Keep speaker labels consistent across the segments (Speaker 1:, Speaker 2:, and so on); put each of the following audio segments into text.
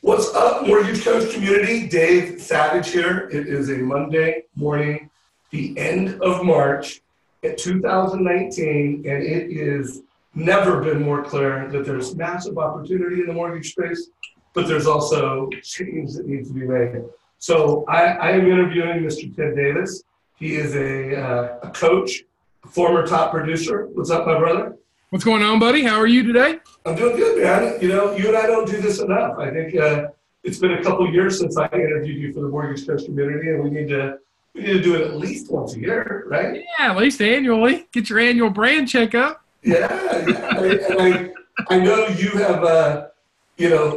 Speaker 1: What's up, Mortgage Coach community? Dave Savage here. It is a Monday morning, the end of March in 2019, and it is never been more clear that there's massive opportunity in the mortgage space, but there's also change that needs to be made. So I am interviewing Mr. Ted Davis. He is a coach, former top producer. What's up, my brother?
Speaker 2: What's going on, buddy? How are you today?
Speaker 1: I'm doing good, man. You know, you and I don't do this enough. I think it's been a couple of years since I interviewed you for the Mortgage Coach community, and we need to do it at least once a year, right?
Speaker 2: Yeah, at least annually. Get your annual brand checkup.
Speaker 1: Yeah. And I know you have,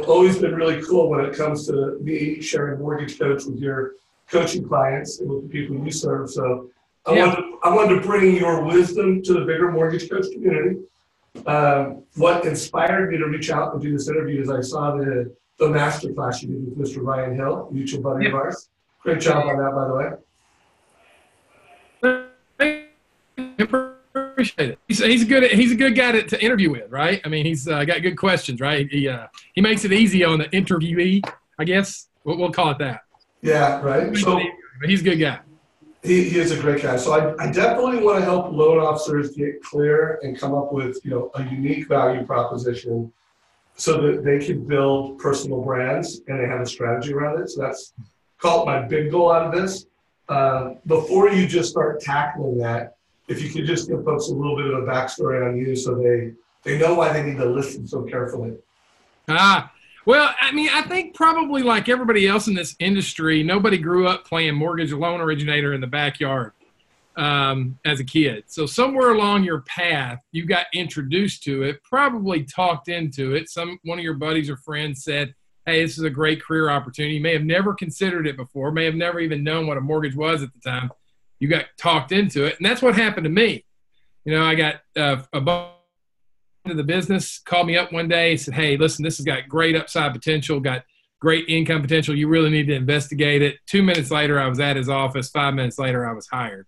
Speaker 1: always been really cool when it comes to me sharing Mortgage Coach with your coaching clients and with the people you serve. So I wanted to bring your wisdom to the bigger Mortgage Coach community. What inspired me to reach out and do this interview is I saw the masterclass you did with Mr. Ryan Hill, mutual buddy of ours. Great job on that, by
Speaker 2: the way. Appreciate it. He's a good guy to interview with, right? I mean, he's got good questions, right? He makes it easy on the interviewee, I guess. We'll call it that.
Speaker 1: Yeah, right. So
Speaker 2: he's a good guy.
Speaker 1: He is a great guy. So I definitely want to help loan officers get clear and come up with, a unique value proposition so that they can build personal brands and they have a strategy around it. So that's called my big goal out of this. Before you just start tackling that, if you could just give folks a little bit of a backstory on you so they know why they need to listen so carefully.
Speaker 2: Well, I mean, I think probably like everybody else in this industry, nobody grew up playing mortgage loan originator in the backyard as a kid. So somewhere along your path, you got introduced to it, probably talked into it. One of your buddies or friends said, hey, this is a great career opportunity. You may have never considered it before, may have never even known what a mortgage was at the time. You got talked into it, and that's what happened to me. I got a bunch of the business called me up one day, said, hey, listen, this has got great upside potential, got great income potential. You really need to investigate it. 2 minutes later, I was at his office. 5 minutes later, I was hired.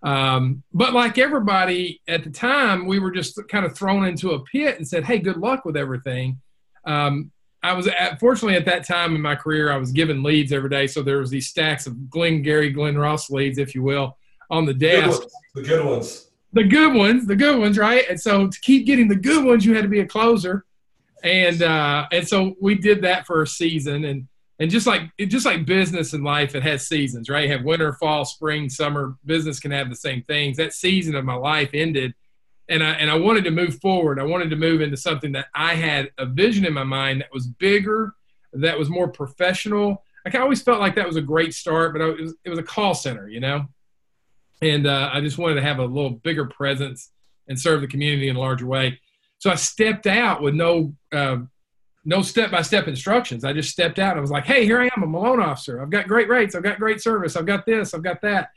Speaker 2: But like everybody at the time, we were just kind of thrown into a pit and said, hey, good luck with everything. I was fortunately at that time in my career, I was given leads every day. So there was these stacks of Glenn Ross leads, if you will, on the desk.
Speaker 1: The good ones.
Speaker 2: The good ones, right? And so to keep getting the good ones, you had to be a closer. And so we did that for a season. And just like business and life, it has seasons, right? You have winter, fall, spring, summer. Business can have the same things. That season of my life ended. And I wanted to move forward. I wanted to move into something that I had a vision in my mind that was bigger, that was more professional. I always felt like that was a great start, but it was a call center, And I just wanted to have a little bigger presence and serve the community in a larger way. So I stepped out with no step-by-step instructions. I just stepped out. I was like, hey, here I am. I'm a loan officer. I've got great rates. I've got great service. I've got this. I've got that.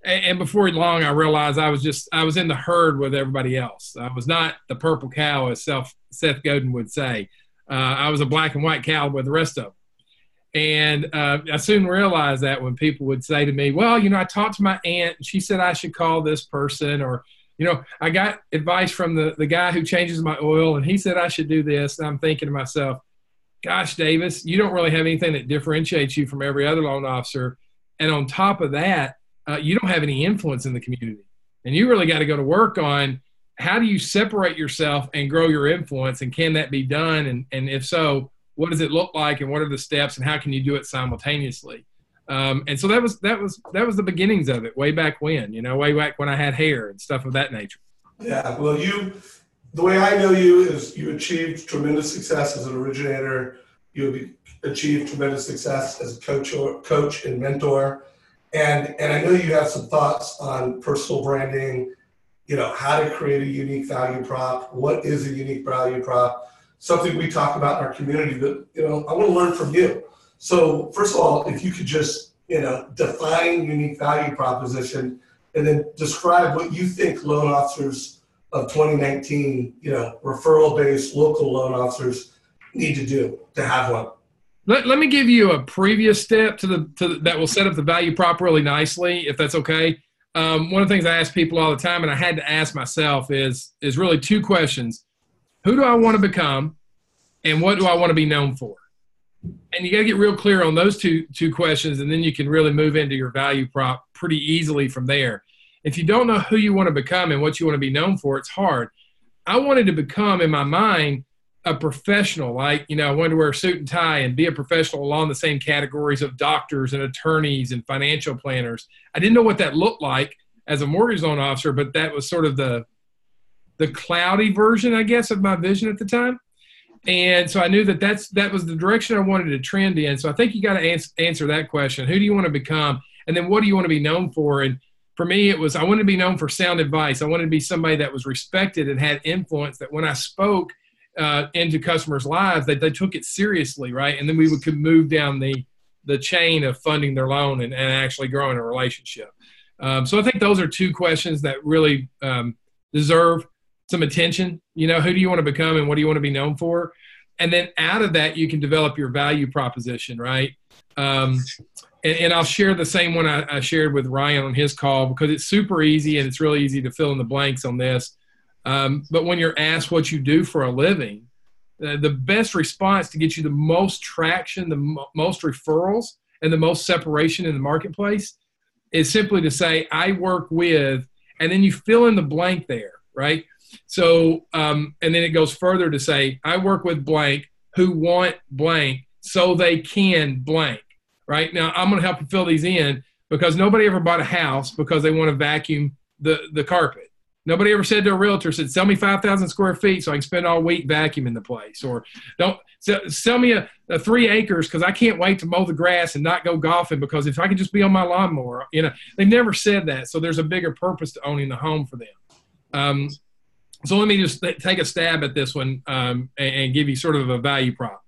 Speaker 2: And before long, I realized I was in the herd with everybody else. I was not the purple cow, as Seth Godin would say. I was a black and white cow with the rest of them. And I soon realized that when people would say to me, well, I talked to my aunt and she said I should call this person, or, I got advice from the guy who changes my oil and he said I should do this. And I'm thinking to myself, gosh, Davis, you don't really have anything that differentiates you from every other loan officer. And on top of that, you don't have any influence in the community. And you really got to go to work on how do you separate yourself and grow your influence, and can that be done? And if so, what does it look like, and what are the steps, and how can you do it simultaneously? And so that was the beginnings of it, way back when, way back when I had hair and stuff of that nature.
Speaker 1: Yeah, well, the way I know you is you achieved tremendous success as an originator. You achieved tremendous success as a coach and mentor. And I know you have some thoughts on personal branding, how to create a unique value prop. What is a unique value prop? Something we talk about in our community that, I want to learn from you. So first of all, if you could just, define unique value proposition and then describe what you think loan officers of 2019, referral-based local loan officers need to do to have one.
Speaker 2: Let me give you a previous step to that will set up the value prop really nicely, if that's okay. One of the things I ask people all the time, and I had to ask myself, is really two questions. Who do I want to become? and what do I want to be known for? And you got to get real clear on those two questions, and then you can really move into your value prop pretty easily from there. If you don't know who you want to become and what you want to be known for, it's hard. I wanted to become, in my mind, a professional. Like, I wanted to wear a suit and tie and be a professional along the same categories of doctors and attorneys and financial planners. I didn't know what that looked like as a mortgage loan officer, but that was sort of the cloudy version, I guess, of my vision at the time. And so I knew that was the direction I wanted to trend in. So I think you got to answer that question. Who do you want to become? And then what do you want to be known for? And for me, it was, I wanted to be known for sound advice. I wanted to be somebody that was respected and had influence, that when I spoke into customers' lives, that they took it seriously, right? And then we could move down the chain of funding their loan and actually growing a relationship. So I think those are two questions that really deserve some attention. Who do you want to become and what do you want to be known for? And then out of that, you can develop your value proposition, right? And I'll share the same one I shared with Ryan on his call, because it's super easy and it's really easy to fill in the blanks on this. But when you're asked what you do for a living, the best response to get you the most traction, the most referrals, and the most separation in the marketplace is simply to say, I work with, and then you fill in the blank there, right? So, and then it goes further to say, I work with blank who want blank so they can blank, right? Now, I'm going to help you fill these in, because nobody ever bought a house because they want to vacuum the carpet. Nobody ever said to a realtor, sell me 5,000 square feet so I can spend all week vacuuming the place. Or don't sell me a 3 acres because I can't wait to mow the grass and not go golfing, because if I can just be on my lawnmower, they've never said that. So there's a bigger purpose to owning the home for them. So let me just take a stab at this one and give you sort of a value prop.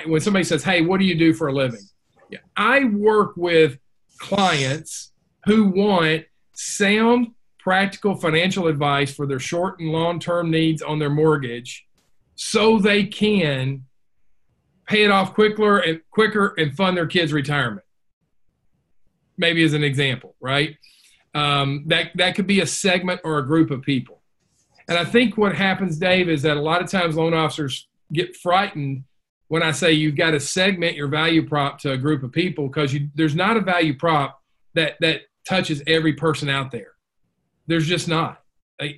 Speaker 2: When somebody says, hey, what do you do for a living? Yeah, I work with clients who want sound, practical financial advice for their short and long-term needs on their mortgage so they can pay it off quicker and fund their kids' retirement. Maybe as an example, right? That could be a segment or a group of people. And I think what happens, Dave, is that a lot of times loan officers get frightened when I say you've got to segment your value prop to a group of people, because there's not a value prop that touches every person out there. There's just not.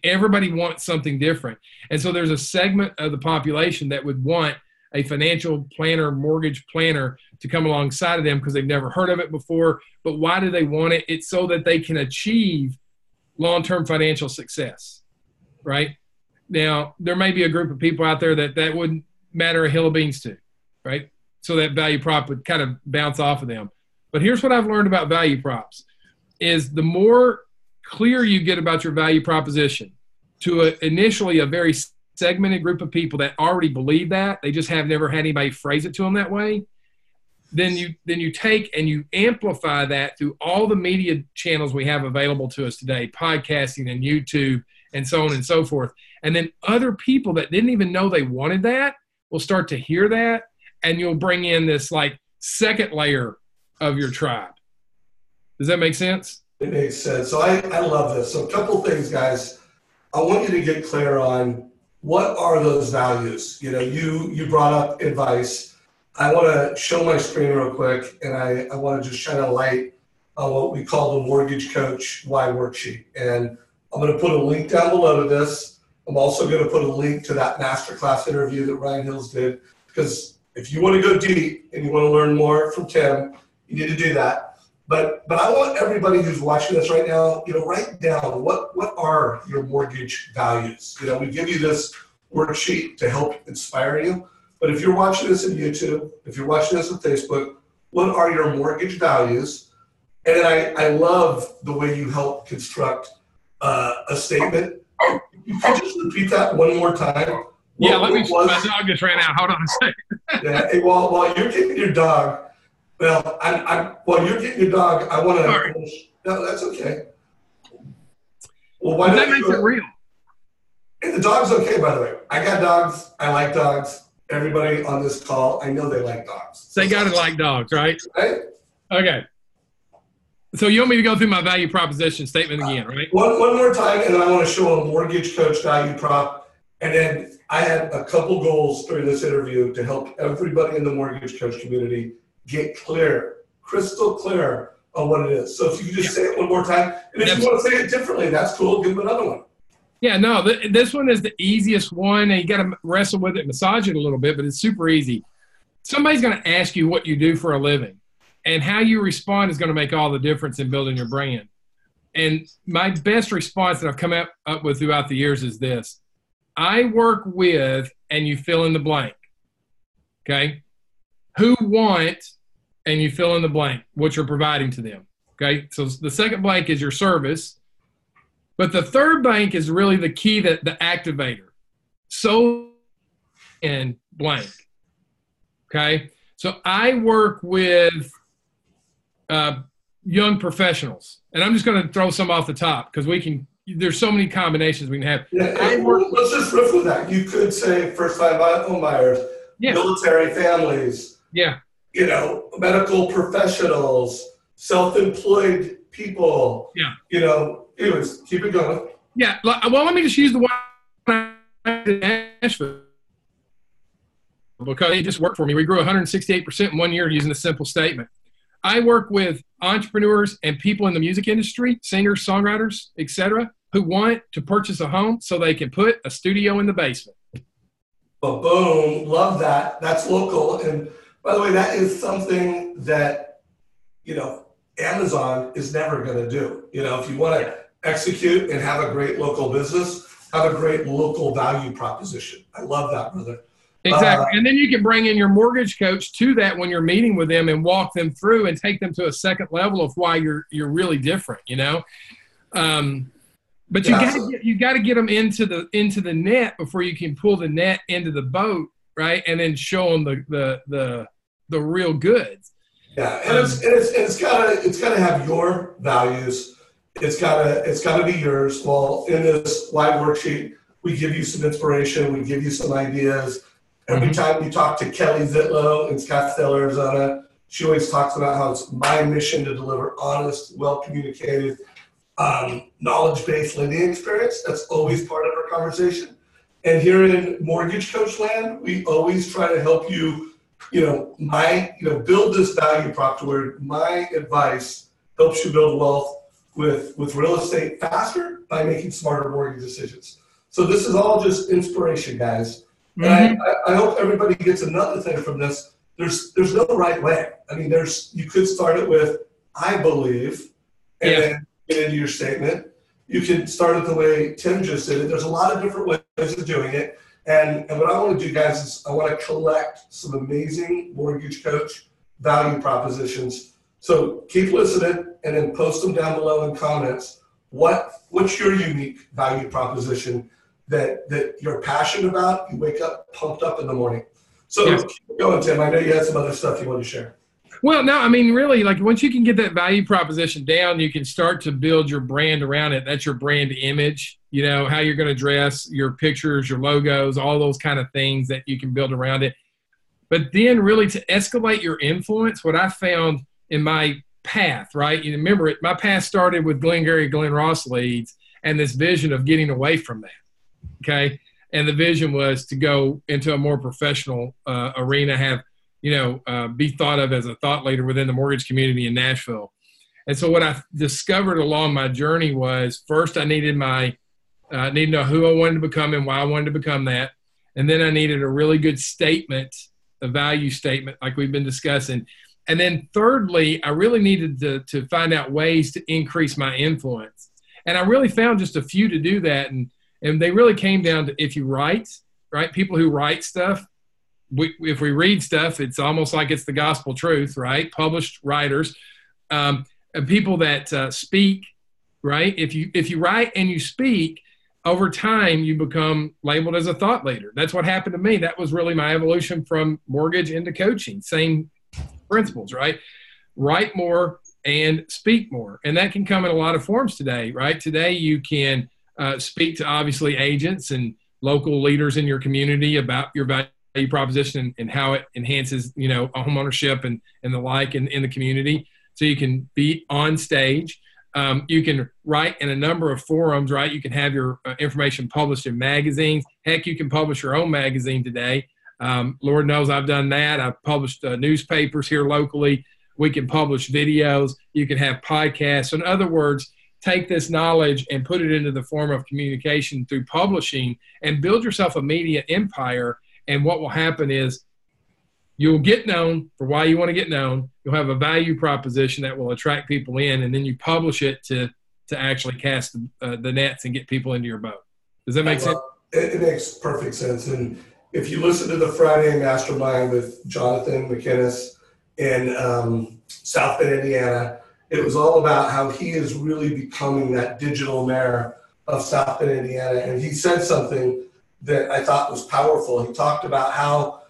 Speaker 2: Everybody wants something different. And so there's a segment of the population that would want a financial planner, mortgage planner to come alongside of them because they've never heard of it before. But why do they want it? It's so that they can achieve long-term financial success, right? Now, there may be a group of people out there that wouldn't matter a hill of beans to, right? So that value prop would kind of bounce off of them. But here's what I've learned about value props is the more clear you get about your value proposition to initially a very segmented group of people that already believe that, they just have never had anybody phrase it to them that way, then you take and you amplify that through all the media channels we have available to us today, podcasting and YouTube and so on and so forth. And then other people that didn't even know they wanted that will start to hear that, and you'll bring in this like second layer of your tribe. Does that make sense?
Speaker 1: It makes sense. So I love this. So a couple things, guys. I want you to get clear on what are those values. You brought up advice. I want to show my screen real quick, and I want to just shine a light on what we call the Mortgage Coach Why worksheet. And I'm going to put a link down below to this. I'm also going to put a link to that masterclass interview that Ryan Hills did, because if you want to go deep and you want to learn more from Tim, you need to do that. But I want everybody who's watching this right now, write down what are your mortgage values. We give you this worksheet to help inspire you. But if you're watching this on YouTube, if you're watching this on Facebook, what are your mortgage values? And then I love the way you help construct a statement. You could just repeat that one more time.
Speaker 2: Yeah, my dog just ran out. Hold on a second.
Speaker 1: Yeah, hey, while you're getting your dog, while you're getting your dog, I want to. No, that's okay. Well, why
Speaker 2: that makes it real.
Speaker 1: And the dog's okay, by the way. I got dogs. I like dogs. Everybody on this call, I know they like dogs.
Speaker 2: They got to like dogs, right?
Speaker 1: Right?
Speaker 2: Okay. So you want me to go through my value proposition statement again, right?
Speaker 1: One more time, and then I want to show a mortgage coach value prop. And then I had a couple goals during this interview to help everybody in the mortgage coach community get clear, crystal clear on what it is. So if you could just say it one more time, and if you want to say it differently, that's cool. Give them another one.
Speaker 2: Yeah, no, this one is the easiest one, and you got to wrestle with it, massage it a little bit, but it's super easy. Somebody's going to ask you what you do for a living, and how you respond is going to make all the difference in building your brand. And my best response that I've come up with throughout the years is this: I work with, and you fill in the blank. Okay? Who want, and you fill in the blank, what you're providing to them. Okay? So the second blank is your service. But the third blank is really the key, that the activator. So in blank. Okay? So I work with young professionals. And I'm just going to throw some off the top because there's so many combinations we can have.
Speaker 1: Yeah, let's just riff with that. You could say first-time home buyers, military families, medical professionals, self-employed people. Anyways, keep it going.
Speaker 2: Yeah. Well, let me just use the one in Nashville because it just worked for me. We grew 168% in 1 year using a simple statement. I work with entrepreneurs and people in the music industry, singers, songwriters, etc., who want to purchase a home so they can put a studio in the basement.
Speaker 1: Boom. Love that. That's local. And by the way, that is something that, Amazon is never going to do. If you want to execute and have a great local business, have a great local value proposition. I love that, brother.
Speaker 2: Exactly. And then you can bring in your mortgage coach to that when you're meeting with them and walk them through and take them to a second level of why you're really different, But you got to get them into the net before you can pull the net into the boat, right? And then show them the real goods.
Speaker 1: Yeah, and it's gotta have your values. It's gotta be yours. Well, in this live worksheet, we give you some inspiration. We give you some ideas. Every time you talk to Kelly Zitlow in Scottsdale, Arizona, she always talks about how it's my mission to deliver honest, well-communicated, knowledge-based lending experience. That's always part of our conversation. And here in Mortgage Coach Land, we always try to help you, build this value prop to where my advice helps you build wealth with real estate faster by making smarter mortgage decisions. So this is all just inspiration, guys. And I hope everybody gets another thing from this. There's no right way. I mean, you could start it with, I believe, and then get into your statement. You can start it the way Tim just did it. There's a lot of different ways of doing it. And what I want to do, guys, is I want to collect some amazing mortgage coach value propositions. So keep listening and then post them down below in comments. What's your unique value proposition that you're passionate about, you wake up pumped up in the morning? So keep going, Tim. I know you had some other stuff you want to share.
Speaker 2: Well, no, I mean, really, like once you can get that value proposition down, you can start to build your brand around it. That's your brand image, how you're going to dress, your pictures, your logos, all those kind of things that you can build around it. But then really to escalate your influence, what I found in my path, right? Remember, my path started with Glengarry, Glen Ross leads and this vision of getting away from that, okay? And the vision was to go into a more professional arena, have be thought of as a thought leader within the mortgage community in Nashville. And so what I discovered along my journey was, first I needed to know who I wanted to become and why I wanted to become that. And then I needed a really good statement, a value statement like we've been discussing. And then thirdly, I really needed to find out ways to increase my influence. And I really found just a few to do that. And they really came down to, if you write, right? People who write stuff, if we read stuff, it's almost like it's the gospel truth, right? Published writers, people that speak, right? If you write and you speak, over time you become labeled as a thought leader. That's what happened to me. That was really my evolution from mortgage into coaching. Same principles, right? Write more and speak more, and that can come in a lot of forms today, right? Today you can speak to obviously agents and local leaders in your community about your value proposition and how it enhances, home ownership and the like in the community. So you can be on stage. You can write in a number of forums, right? You can have your information published in magazines. Heck, you can publish your own magazine today. Lord knows I've done that. I've published newspapers here locally. We can publish videos. You can have podcasts. So in other words, take this knowledge and put it into the form of communication through publishing and build yourself a media empire. And what will happen is you'll get known for why you want to get known. You'll have a value proposition that will attract people in, and then you publish it to actually cast the nets and get people into your boat. Does that make sense?
Speaker 1: It makes perfect sense. And if you listen to the Friday Mastermind with Jonathan McInnes in South Bend, Indiana, it was all about how he is really becoming that digital mayor of South Bend, Indiana. And he said something that I thought was powerful. He talked about how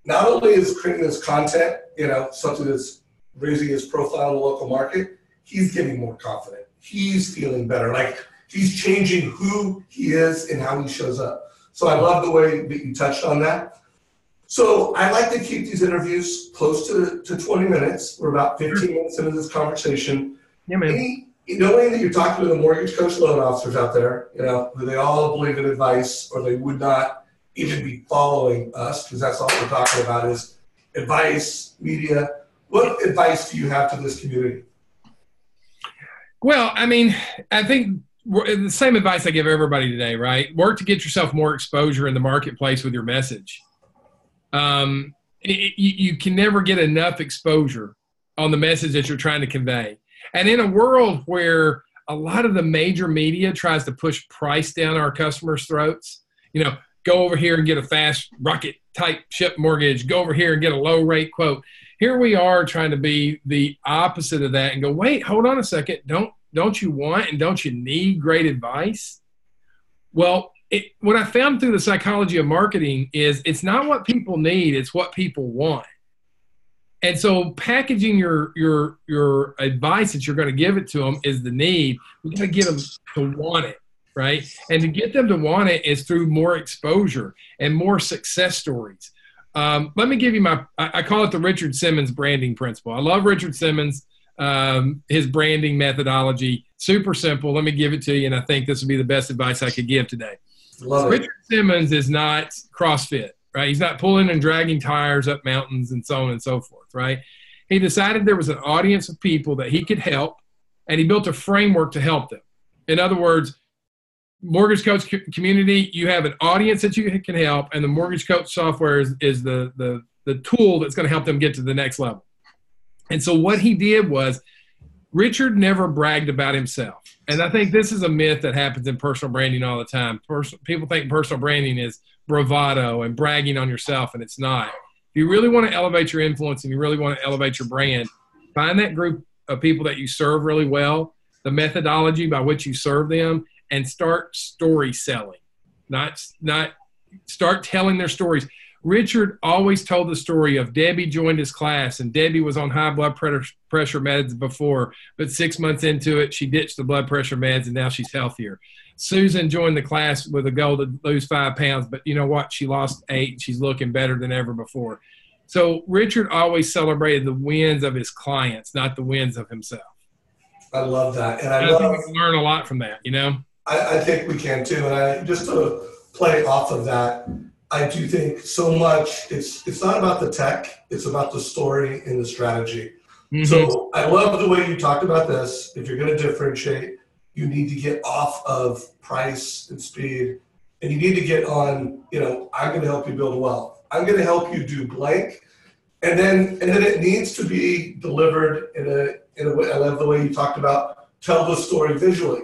Speaker 1: not only is creating this content, something that's raising his profile in the local market, he's getting more confident. He's feeling better. Like he's changing who he is and how he shows up. So I love the way that you touched on that. So I like to keep these interviews close to 20 minutes. We're about 15 minutes into this conversation.
Speaker 2: Yeah, man.
Speaker 1: Knowing that you're talking to the mortgage coach loan officers out there, who they all believe in advice or they would not even be following us, because that's all we're talking about is advice, media. What advice do you have to this community?
Speaker 2: Well, I mean, I think the same advice I give everybody today, right? Work to get yourself more exposure in the marketplace with your message. You can never get enough exposure on the message that you're trying to convey. And in a world where a lot of the major media tries to push price down our customers' throats, go over here and get a fast rocket type ship mortgage, go over here and get a low rate quote. Here we are trying to be the opposite of that and go, wait, hold on a second. Don't you want and don't you need great advice? Well, what I found through the psychology of marketing is it's not what people need, it's what people want. And so packaging your advice that you're going to give it to them is the need. We got to get them to want it, right? And to get them to want it is through more exposure and more success stories. Let me give you I call it the Richard Simmons branding principle. I love Richard Simmons, his branding methodology, super simple. Let me give it to you, and I think this would be the best advice I could give today. Richard Simmons is not CrossFit, right? He's not pulling and dragging tires up mountains and so on and so forth, right? He decided there was an audience of people that he could help, and he built a framework to help them. In other words, mortgage coach community, you have an audience that you can help, and the mortgage coach software is the tool that's going to help them get to the next level. And so what he did was Richard never bragged about himself. And I think this is a myth that happens in personal branding all the time. People think personal branding is bravado and bragging on yourself, and it's not. If you really want to elevate your influence and you really want to elevate your brand, find that group of people that you serve really well, the methodology by which you serve them, and start story selling, not start telling their stories. Richard always told the story of Debbie joined his class, and Debbie was on high blood pressure meds before, but 6 months into it, she ditched the blood pressure meds, and now she's healthier. Susan joined the class with a goal to lose 5 pounds, but you know what? She lost 8, and she's looking better than ever before. So Richard always celebrated the wins of his clients, not the wins of himself.
Speaker 1: I love that. And
Speaker 2: I think we can learn a lot from that,
Speaker 1: I think we can too. And just to play off of that, I do think so much, it's not about the tech, it's about the story and the strategy. Mm-hmm. So I love the way you talked about this. If you're going to differentiate, you need to get off of price and speed, and you need to get on, I'm going to help you build wealth. I'm going to help you do blank. And then it needs to be delivered in a way. I love the way you talked about tell the story visually.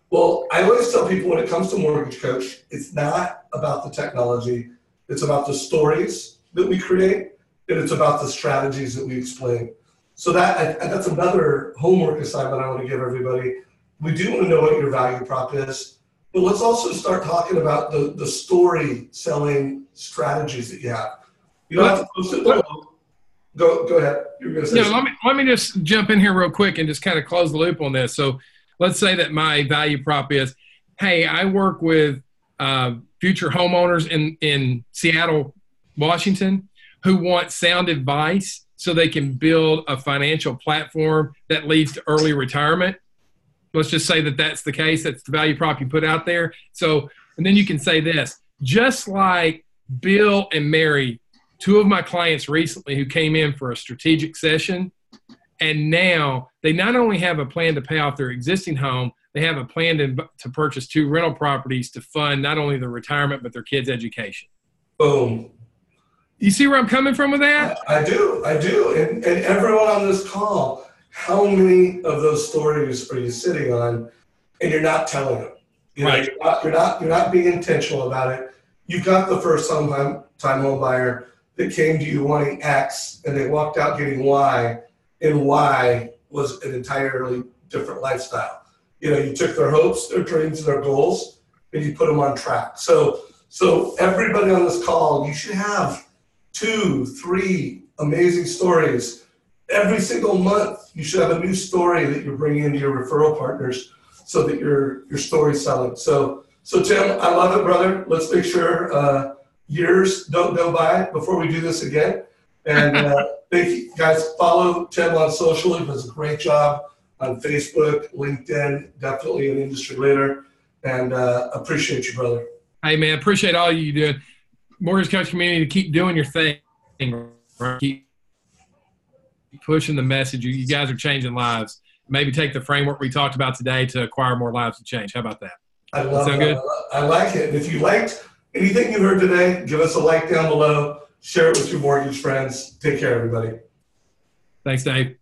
Speaker 1: Well, I always tell people when it comes to Mortgage Coach, it's not about the technology. It's about the stories that we create, and it's about the strategies that we explain. So that's another homework assignment I want to give everybody. We do want to know what your value prop is, but let's also start talking about the story selling strategies that you have. You don't have to post it. Go ahead. You were going to say something.
Speaker 2: Let me just jump in here real quick and just kind of close the loop on this. So let's say that my value prop is, hey, I work with future homeowners in Seattle, Washington, who want sound advice so they can build a financial platform that leads to early retirement. let's just say that that's the case. That's the value prop you put out there. So, and then you can say this, just like Bill and Mary, two of my clients recently who came in for a strategic session, and now they not only have a plan to pay off their existing home, they have a plan to purchase 2 rental properties to fund not only their retirement, but their kids' education.
Speaker 1: Boom.
Speaker 2: You see where I'm coming from with that?
Speaker 1: I do. And everyone on this call, how many of those stories are you sitting on and you're not telling them?
Speaker 2: Right.
Speaker 1: You're not being intentional about it. You've got the first time home buyer that came to you wanting X and they walked out getting Y, and Y was an entirely different lifestyle. You took their hopes, their dreams, their goals, and you put them on track. So everybody on this call, you should have 2, 3 amazing stories. Every single month, you should have a new story that you're bringing into your referral partners so that your story's selling. So Tim, I love it, brother. Let's make sure years don't go by before we do this again. And thank you, guys. Follow Tim on social. He does a great job on Facebook, LinkedIn, definitely an industry leader. And appreciate you, brother.
Speaker 2: Hey, man, appreciate all you doing. Mortgage Coach community, to keep doing your thing. Right? Keep pushing the message. You guys are changing lives. Maybe take the framework we talked about today to acquire more lives to change. How about that?
Speaker 1: I love
Speaker 2: that.
Speaker 1: Good? I like it. And if you liked anything you heard today, give us a like down below. Share it with your mortgage friends. Take care, everybody.
Speaker 2: Thanks, Dave.